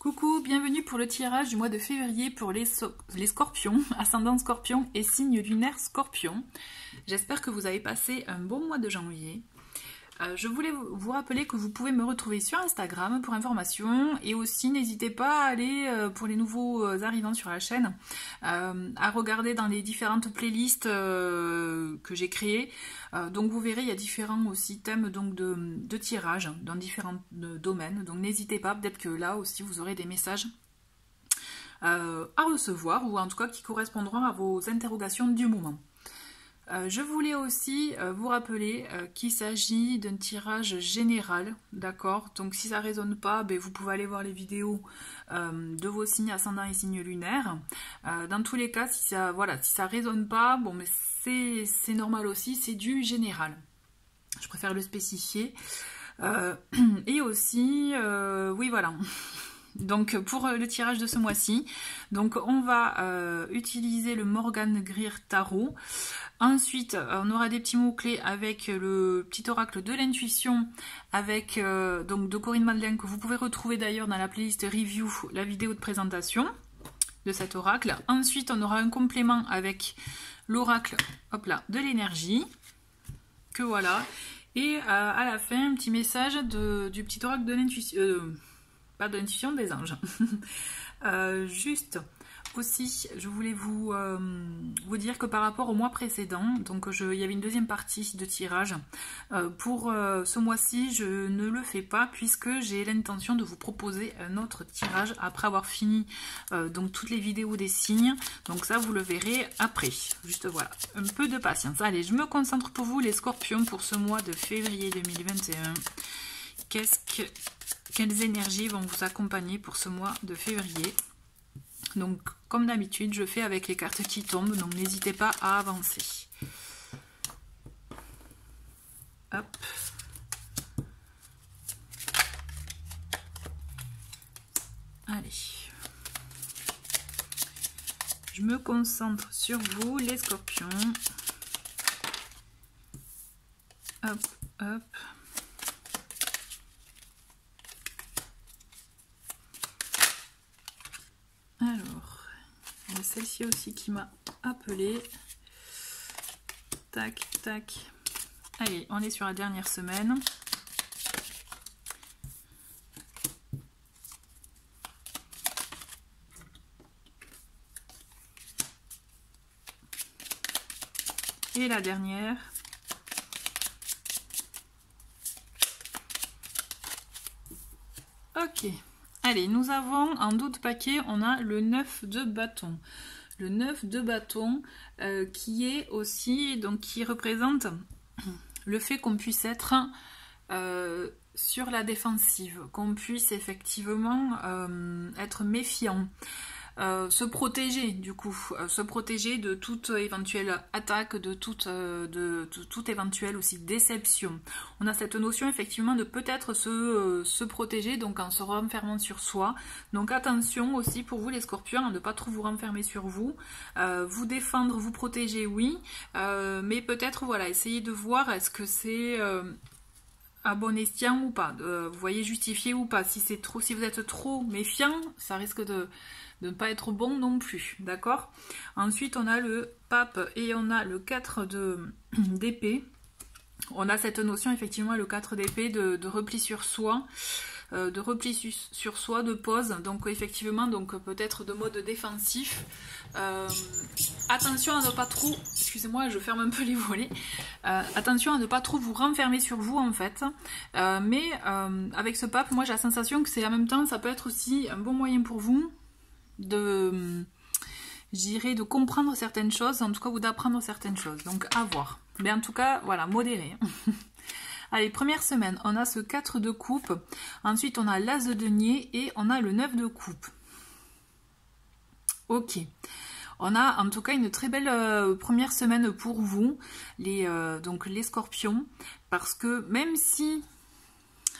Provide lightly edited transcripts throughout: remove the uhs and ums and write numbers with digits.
Coucou, bienvenue pour le tirage du mois de février pour les scorpions, ascendant scorpion et signe lunaire scorpion. J'espère que vous avez passé un bon mois de janvier. Je voulais vous rappeler que vous pouvez me retrouver sur Instagram pour information et aussi n'hésitez pas à aller, pour les nouveaux arrivants sur la chaîne, à regarder dans les différentes playlists que j'ai créées. Donc vous verrez, il y a différents aussi thèmes donc, de tirage dans différents domaines. Donc n'hésitez pas, peut-être que là aussi vous aurez des messages à recevoir ou en tout cas qui correspondront à vos interrogations du moment. Je voulais aussi vous rappeler qu'il s'agit d'un tirage général, d'accord? Donc si ça ne résonne pas, ben, vous pouvez aller voir les vidéos de vos signes ascendants et signes lunaires. Dans tous les cas, si ça résonne pas, bon, mais c'est normal aussi, c'est du général. Je préfère le spécifier. Et aussi, oui voilà. Donc pour le tirage de ce mois-ci, donc on va utiliser le Morgan Greer Tarot. Ensuite, on aura des petits mots-clés avec le petit oracle de l'intuition avec donc de Corinne Madeleine que vous pouvez retrouver d'ailleurs dans la playlist review, la vidéo de présentation de cet oracle. Ensuite, on aura un complément avec l'oracle de l'énergie, que voilà. Et à la fin, un petit message du petit oracle de l'intuition, pas de l'intuition, des anges. Juste aussi, je voulais vous dire que par rapport au mois précédent, donc il y avait une deuxième partie de tirage. Pour ce mois-ci, je ne le fais pas puisque j'ai l'intention de vous proposer un autre tirage après avoir fini donc toutes les vidéos des signes. Donc ça, vous le verrez après. Juste voilà, un peu de patience. Allez, je me concentre pour vous les scorpions pour ce mois de février 2021. Quelles énergies vont vous accompagner pour ce mois de février? Donc, comme d'habitude, je fais avec les cartes qui tombent, donc n'hésitez pas à avancer. Hop. Allez. Je me concentre sur vous, les scorpions. Hop, hop. Alors, il y a celle-ci aussi qui m'a appelé. Tac, tac. Allez, on est sur la dernière semaine. Et la dernière. Ok. Allez, nous avons en d'autres paquets, on a le 9 de bâton. Le 9 de bâton qui est aussi, donc qui représente le fait qu'on puisse être sur la défensive, qu'on puisse effectivement être méfiant. Se protéger du coup, se protéger de toute éventuelle attaque, de toute éventuelle aussi déception. On a cette notion effectivement de peut-être se protéger, donc en se renfermant sur soi. Donc attention aussi pour vous les scorpions, à ne pas trop vous renfermer sur vous. Vous défendre, vous protéger, oui, mais peut-être voilà, essayez de voir est-ce que c'est à bon escient ou pas, vous voyez, justifié ou pas. Si vous êtes trop méfiant, ça risque de ne pas être bon non plus, d'accord? Ensuite, on a le pape et on a le 4 d'épée. On a cette notion, effectivement, le 4 d'épée de repli sur soi, de pause. Donc, effectivement, donc peut-être de mode défensif. Attention à ne pas trop, excusez-moi, je ferme un peu les volets. Attention à ne pas trop vous renfermer sur vous, en fait. Mais avec ce pape, moi, j'ai la sensation que c'est en même temps, ça peut être aussi un bon moyen pour vous de comprendre certaines choses, en tout cas ou d'apprendre certaines choses, donc à voir, mais en tout cas voilà, modéré. Allez, première semaine, on a ce 4 de coupe, ensuite on a l'as de denier et on a le 9 de coupe. Ok, on a en tout cas une très belle première semaine pour vous, donc les scorpions, parce que même si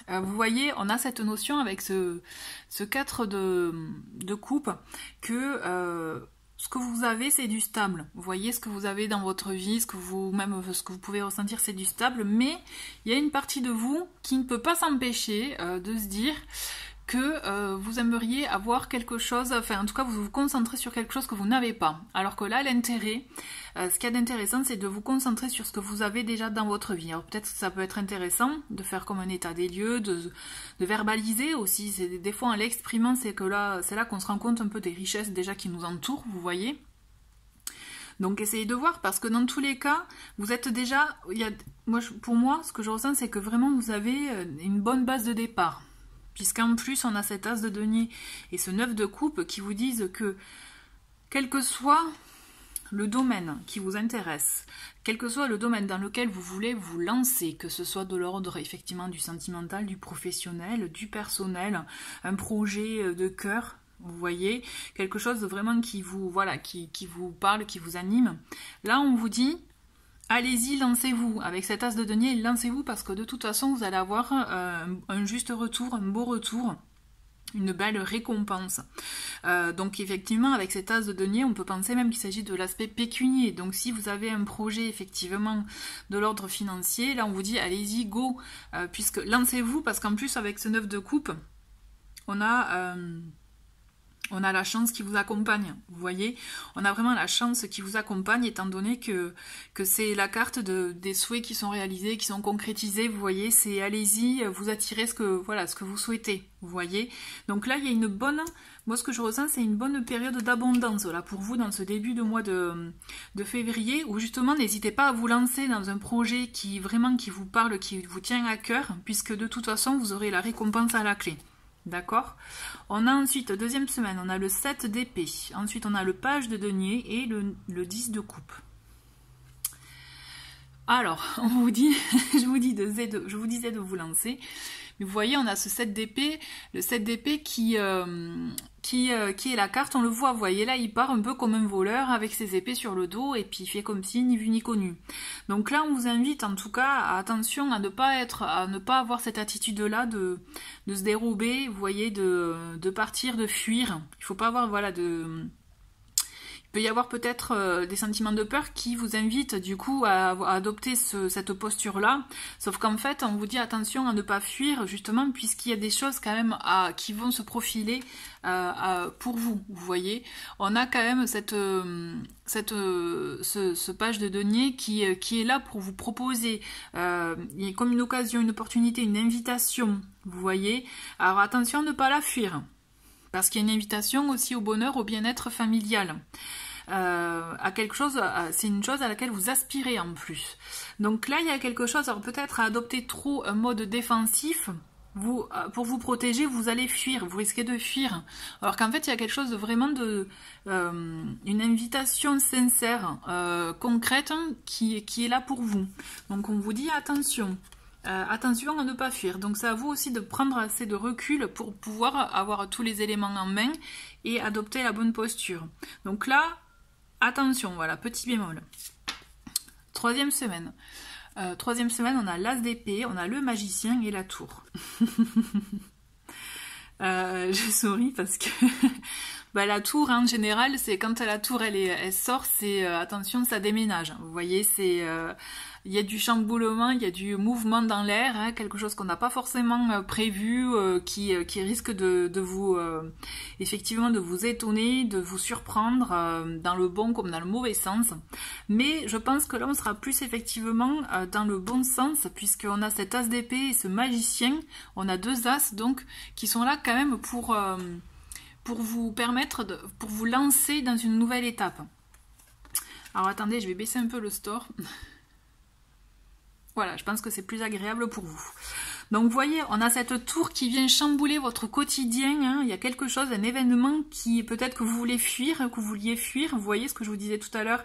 vous voyez, on a cette notion avec ce 4 de coupe que ce que vous avez, c'est du stable. Vous voyez ce que vous avez dans votre vie, ce que vous pouvez ressentir, c'est du stable. Mais il y a une partie de vous qui ne peut pas s'empêcher de se dire que vous aimeriez avoir quelque chose, enfin en tout cas vous vous concentrez sur quelque chose que vous n'avez pas. Alors que là, l'intérêt, ce qu'il y a d'intéressant, c'est de vous concentrer sur ce que vous avez déjà dans votre vie. Alors peut-être que ça peut être intéressant de faire comme un état des lieux, de verbaliser aussi. Des fois en l'exprimant, c'est là qu'on se rend compte un peu des richesses déjà qui nous entourent, vous voyez. Donc essayez de voir, parce que dans tous les cas, vous êtes déjà... pour moi, ce que je ressens, c'est que vraiment vous avez une bonne base de départ. Puisqu'en plus, on a cet as de denier et ce 9 de coupe qui vous disent que, quel que soit le domaine qui vous intéresse, quel que soit le domaine dans lequel vous voulez vous lancer, que ce soit de l'ordre effectivement du sentimental, du professionnel, du personnel, un projet de cœur, vous voyez, quelque chose de vraiment qui vous, voilà, qui vous parle, qui vous anime. Là, on vous dit, allez-y, lancez-vous. Avec cet as de denier, lancez-vous parce que de toute façon, vous allez avoir un juste retour, un beau retour, une belle récompense. Donc effectivement, avec cet as de denier, on peut penser même qu'il s'agit de l'aspect pécunier. Donc si vous avez un projet effectivement de l'ordre financier, là on vous dit, allez-y, go, puisque lancez-vous, parce qu'en plus, avec ce 9 de coupe, on a la chance qui vous accompagne, vous voyez. On a vraiment la chance qui vous accompagne, étant donné que c'est la carte des souhaits qui sont réalisés, qui sont concrétisés, vous voyez. C'est allez-y, vous attirez ce que vous souhaitez, vous voyez. Donc là, il y a une bonne... Moi, ce que je ressens, c'est une bonne période d'abondance, là, pour vous, dans ce début de mois de février, où justement, n'hésitez pas à vous lancer dans un projet qui vous parle, qui vous tient à cœur, puisque de toute façon, vous aurez la récompense à la clé. D'accord? On a ensuite, deuxième semaine, on a le 7 d'épée. Ensuite, on a le page de denier et le 10 de coupe. Alors, on vous dit, je vous disais de vous lancer. Mais vous voyez, on a ce 7 d'épée, le 7 d'épée qui est la carte, on le voit, vous voyez, là, il part un peu comme un voleur avec ses épées sur le dos et puis il fait comme si ni vu ni connu. Donc là, on vous invite en tout cas, attention à ne pas avoir cette attitude-là de se dérober, vous voyez, de partir, de fuir. Il faut pas avoir, voilà, il peut y avoir peut-être des sentiments de peur qui vous invitent du coup à adopter cette posture-là. Sauf qu'en fait, on vous dit attention à ne pas fuir, justement, puisqu'il y a des choses quand même qui vont se profiler pour vous, vous voyez. On a quand même ce page de denier qui est là pour vous proposer comme une occasion, une opportunité, une invitation, vous voyez. Alors attention à ne pas la fuir. Parce qu'il y a une invitation aussi au bonheur, au bien-être familial. À quelque chose, c'est une chose à laquelle vous aspirez en plus. Donc là, il y a quelque chose, alors peut-être à adopter trop un mode défensif, pour vous protéger, vous allez fuir, vous risquez de fuir. Alors qu'en fait, il y a quelque chose de vraiment une invitation sincère, concrète, qui est là pour vous. Donc on vous dit attention. Attention à ne pas fuir. Donc c'est à vous aussi de prendre assez de recul pour pouvoir avoir tous les éléments en main et adopter la bonne posture. Donc là, attention, voilà, petit bémol. Troisième semaine. On a l'as d'épée, on a le magicien et la tour. Je souris parce que la tour, en général, c'est quand la tour elle sort, c'est attention, ça déménage. Vous voyez, il y a du chamboulement, il y a du mouvement dans l'air, hein, quelque chose qu'on n'a pas forcément prévu, qui risque de vous effectivement de vous étonner, de vous surprendre dans le bon comme dans le mauvais sens. Mais je pense que là on sera plus effectivement dans le bon sens, puisqu'on a cet as d'épée et ce magicien, on a deux as donc qui sont là quand même pour vous permettre pour vous lancer dans une nouvelle étape. Alors attendez, je vais baisser un peu le store. Voilà, je pense que c'est plus agréable pour vous. Donc vous voyez, on a cette tour qui vient chambouler votre quotidien. Hein. Il y a quelque chose, un événement qui peut-être que vous voulez fuir, que vous vouliez fuir. Vous voyez ce que je vous disais tout à l'heure.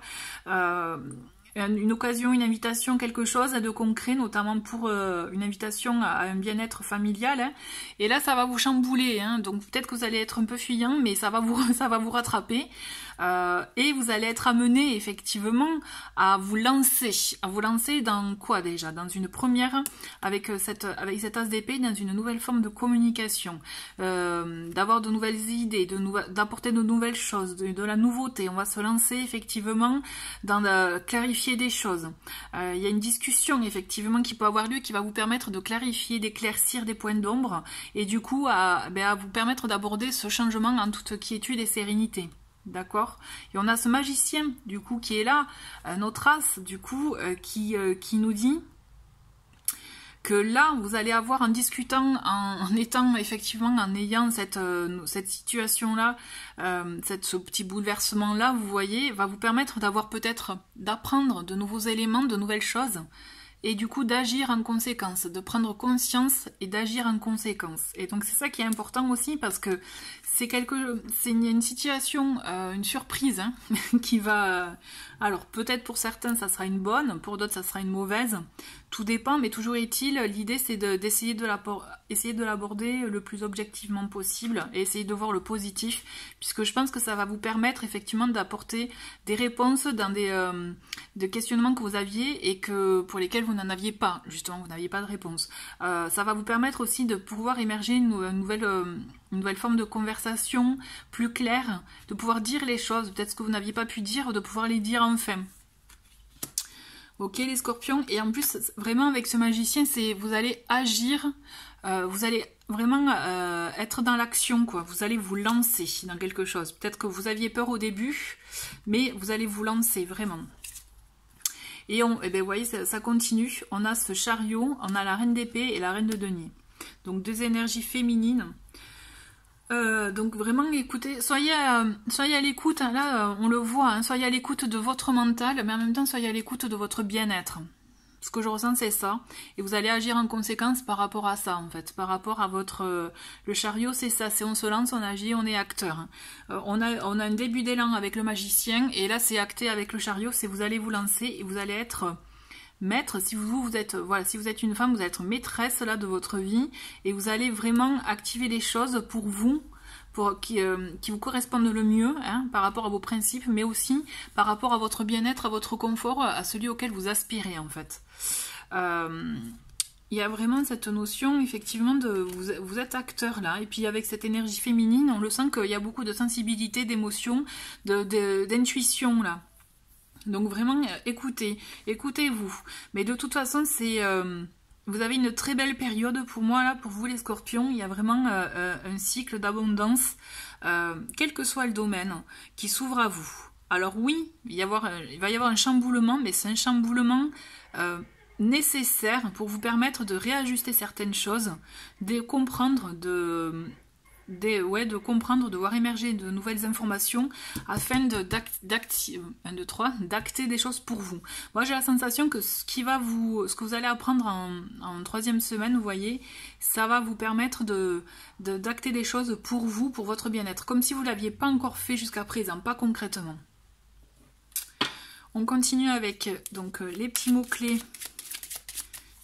Une occasion, une invitation, quelque chose de concret, notamment pour une invitation à un bien-être familial. Hein. Et là, ça va vous chambouler. Hein. Donc peut-être que vous allez être un peu fuyant, mais ça va vous rattraper. Et vous allez être amené effectivement à vous lancer dans quoi déjà? Dans une première, avec cet as d'épée, dans une nouvelle forme de communication, d'avoir de nouvelles idées, d'apporter de nouvelles choses, de la nouveauté. On va se lancer effectivement dans la clarification clarifier des choses. Il y a une discussion effectivement qui peut avoir lieu, qui va vous permettre de clarifier, d'éclaircir des points d'ombre, et du coup à vous permettre d'aborder ce changement en toute quiétude et sérénité. D'accord? Et on a ce magicien du coup qui est là, notre as du coup qui nous dit que là, vous allez avoir en discutant, en étant effectivement, en ayant cette situation-là, ce petit bouleversement-là, vous voyez, va vous permettre d'avoir peut-être, d'apprendre de nouveaux éléments, de nouvelles choses, et du coup d'agir en conséquence, de prendre conscience et d'agir en conséquence. Et donc c'est ça qui est important aussi, parce que c'est une situation, une surprise, hein, qui va... Alors peut-être pour certains ça sera une bonne, pour d'autres ça sera une mauvaise, tout dépend, mais toujours est-il, l'idée c'est d'essayer de l'aborder le plus objectivement possible et essayer de voir le positif, puisque je pense que ça va vous permettre effectivement d'apporter des réponses dans des questionnements que vous aviez et pour lesquels vous n'en aviez pas, justement, vous n'aviez pas de réponse. Ça va vous permettre aussi de pouvoir émerger une nouvelle forme de conversation plus claire, de pouvoir dire les choses, peut-être ce que vous n'aviez pas pu dire, de pouvoir les dire enfin. Ok les scorpions, et en plus vraiment avec ce magicien, vous allez agir, vous allez vraiment être dans l'action, quoi. Vous allez vous lancer dans quelque chose. Peut-être que vous aviez peur au début, mais vous allez vous lancer vraiment. Et vous voyez, ça continue. On a ce chariot, on a la reine d'épée et la reine de denier. Donc deux énergies féminines. Donc vraiment écoutez, soyez à l'écoute, hein, là on le voit, hein, soyez à l'écoute de votre mental, mais en même temps soyez à l'écoute de votre bien-être. Ce que je ressens c'est ça, et vous allez agir en conséquence par rapport à ça en fait, par rapport à votre... le chariot c'est ça, c'est on se lance, on agit, on est acteur. On a un début d'élan avec le magicien, et là c'est acté avec le chariot, c'est vous allez vous lancer et vous allez être... maître, si vous êtes une femme, vous allez être maîtresse là de votre vie, et vous allez vraiment activer les choses pour vous, qui vous correspondent le mieux, hein, par rapport à vos principes, mais aussi par rapport à votre bien-être, à votre confort, à celui auquel vous aspirez en fait. Il y a vraiment cette notion effectivement de vous êtes acteur là, et puis avec cette énergie féminine, on le sent qu'il y a beaucoup de sensibilité, d'émotion, d'intuition là. Donc vraiment, écoutez-vous. Mais de toute façon, vous avez une très belle période pour moi, là, pour vous les scorpions. Il y a vraiment un cycle d'abondance, quel que soit le domaine, qui s'ouvre à vous. Alors oui, il va y avoir un chamboulement, mais c'est un chamboulement nécessaire pour vous permettre de réajuster certaines choses, de comprendre, de voir émerger de nouvelles informations afin d'acter des choses pour vous. Moi j'ai la sensation que ce que vous allez apprendre en troisième semaine, vous voyez, ça va vous permettre d'acter des choses pour vous, pour votre bien-être, comme si vous ne l'aviez pas encore fait jusqu'à présent, pas concrètement. On continue avec donc les petits mots-clés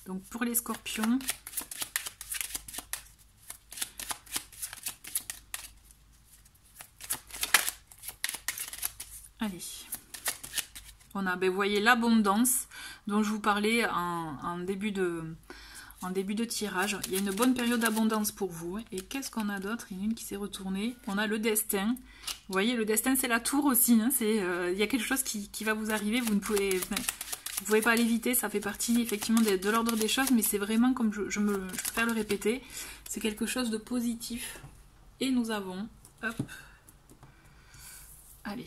donc pour les scorpions. Allez, on a, vous voyez, l'abondance dont je vous parlais en début de tirage. Il y a une bonne période d'abondance pour vous. Et qu'est-ce qu'on a d'autre? Il y en a une qui s'est retournée. On a le destin. Vous voyez, le destin, c'est la tour aussi. Hein. Il y a quelque chose qui va vous arriver. Vous ne pouvez pas l'éviter. Ça fait partie effectivement de l'ordre des choses. Mais c'est vraiment, comme je préfère le répéter, c'est quelque chose de positif. Et nous avons... Hop. Allez.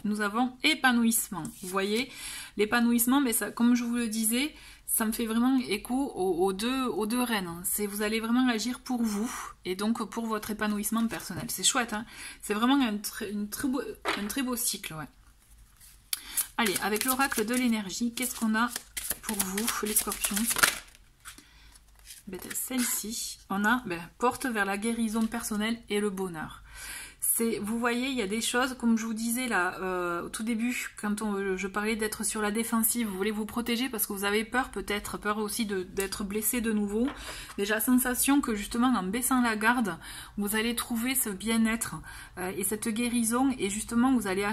Nous avons épanouissement. Vous voyez, l'épanouissement, mais ça, comme je vous le disais, ça me fait vraiment écho aux deux reines. Vous allez vraiment agir pour vous et donc pour votre épanouissement personnel. C'est chouette, hein, c'est vraiment un très beau cycle. Ouais. Allez, avec l'oracle de l'énergie, qu'est-ce qu'on a pour vous, les scorpions? Celle-ci, on a porte vers la guérison personnelle et le bonheur. Vous voyez, il y a des choses, comme je vous disais là, au tout début, quand je parlais d'être sur la défensive, vous voulez vous protéger parce que vous avez peur, peut-être peur aussi d'être blessé de nouveau. Mais j'ai la sensation que justement en baissant la garde, vous allez trouver ce bien-être et cette guérison, et justement vous allez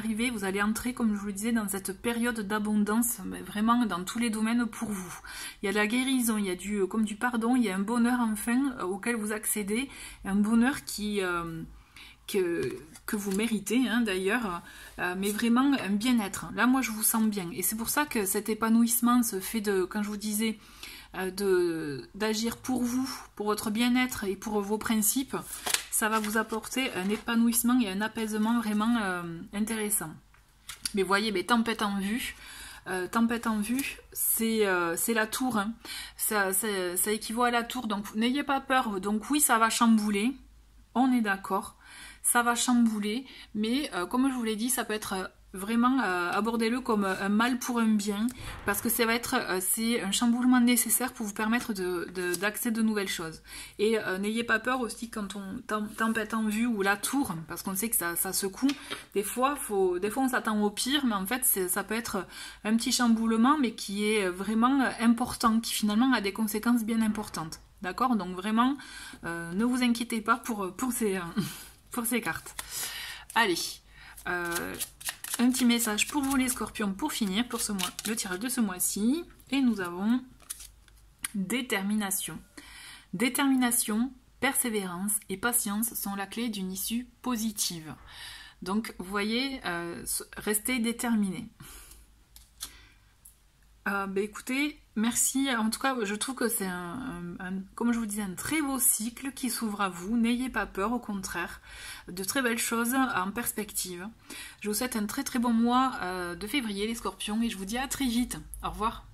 entrer, comme je vous le disais, dans cette période d'abondance, vraiment dans tous les domaines pour vous. Il y a de la guérison, il y a du pardon, il y a un bonheur enfin auquel vous accédez, un bonheur qui que vous méritez hein, d'ailleurs, mais vraiment un bien-être. Là, moi, je vous sens bien. Et c'est pour ça que cet épanouissement se fait de, quand je vous disais, d'agir pour vous, pour votre bien-être et pour vos principes, ça va vous apporter un épanouissement et un apaisement vraiment intéressant. Mais voyez, tempête en vue. Tempête en vue, c'est la tour. Hein. Ça équivaut à la tour. Donc n'ayez pas peur. Donc oui, ça va chambouler. On est d'accord. Ça va chambouler. Mais comme je vous l'ai dit, ça peut être vraiment abordez-le comme un mal pour un bien. Parce que ça va être c'est un chamboulement nécessaire pour vous permettre d'accéder de nouvelles choses. Et n'ayez pas peur aussi quand on tempête en vue ou la tour. Parce qu'on sait que ça secoue. Des fois on s'attend au pire. Mais en fait, ça peut être un petit chamboulement. Mais qui est vraiment important. Qui finalement a des conséquences bien importantes. D'accord? Donc vraiment, ne vous inquiétez pas pour ces... pour ces cartes. Allez, un petit message pour vous les scorpions pour finir, pour ce mois, le tirage de ce mois-ci. Et nous avons détermination. Détermination, persévérance et patience sont la clé d'une issue positive. Donc, vous voyez, restez déterminés. Écoutez, merci. En tout cas, je trouve que c'est comme je vous disais, un très beau cycle qui s'ouvre à vous. N'ayez pas peur, au contraire. De très belles choses en perspective. Je vous souhaite un très très bon mois de février, les scorpions, et je vous dis à très vite. Au revoir.